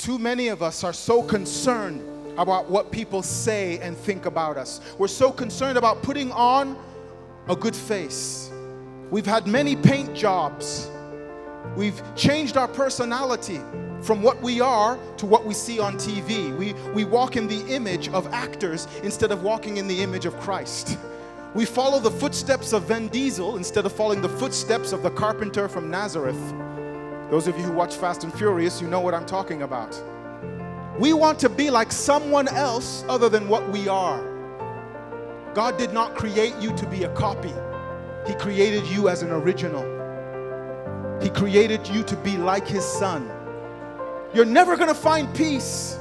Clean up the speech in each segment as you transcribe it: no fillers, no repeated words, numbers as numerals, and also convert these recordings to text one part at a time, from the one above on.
Too many of us are so concerned about what people say and think about us. We're so concerned about putting on a good face. We've had many paint jobs. We've changed our personality from what we are to what we see on TV. We walk in the image of actors instead of walking in the image of Christ. We follow the footsteps of Vin Diesel instead of following the footsteps of the carpenter from Nazareth. Those of you who watch Fast and Furious, you know what I'm talking about. We want to be like someone else other than what we are. God did not create you to be a copy. He created you as an original. He created you to be like His Son. You're never going to find peace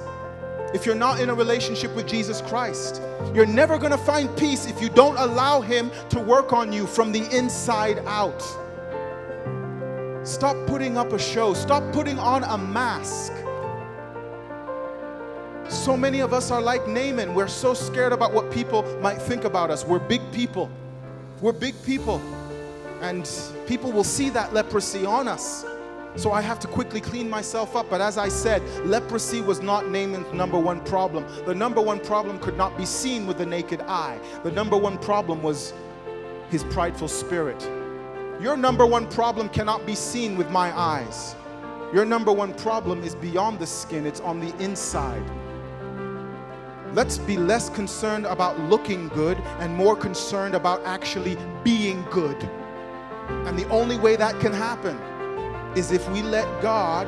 if you're not in a relationship with Jesus Christ. You're never going to find peace if you don't allow Him to work on you from the inside out. Stop putting up a show. Stop putting on a mask. So many of us are like Naaman. We're so scared about what people might think about us. We're big people. We're big people. And people will see that leprosy on us. So I have to quickly clean myself up. But as I said, leprosy was not Naaman's number one problem. The number one problem could not be seen with the naked eye. The number one problem was his prideful spirit. Your number one problem cannot be seen with my eyes. Your number one problem is beyond the skin. It's on the inside. Let's be less concerned about looking good and more concerned about actually being good. And the only way that can happen is if we let God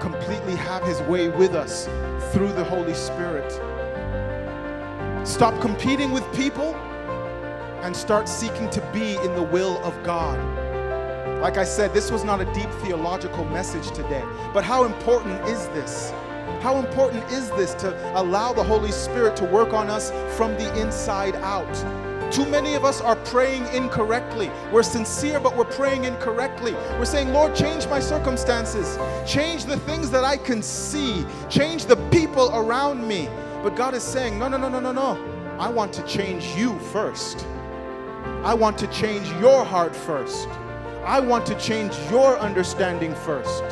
completely have His way with us through the Holy Spirit. Stop competing with people and start seeking to be in the will of God. Like I said, this was not a deep theological message today, but how important is this? How important is this to allow the Holy Spirit to work on us from the inside out? Too many of us are praying incorrectly. We're sincere, but we're praying incorrectly. We're saying, Lord, change my circumstances. Change the things that I can see. Change the people around me. But God is saying, no. I want to change you first. I want to change your heart first. I want to change your understanding first.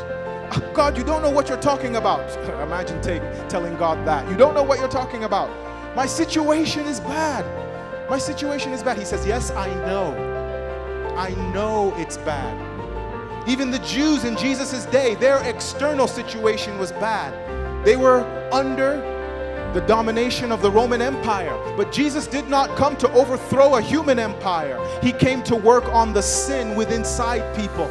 God, you don't know what you're talking about. Imagine telling God that. You don't know what you're talking about. My situation is bad. My situation is bad. He says, yes, I know. I know it's bad. Even the Jews in Jesus' day, their external situation was bad. They were under the domination of the Roman Empire. But Jesus did not come to overthrow a human empire. He came to work on the sin within inside people.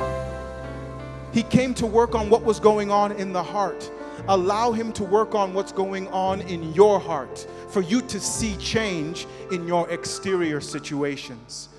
He came to work on what was going on in the heart. Allow Him to work on what's going on in your heart for you to see change in your exterior situations.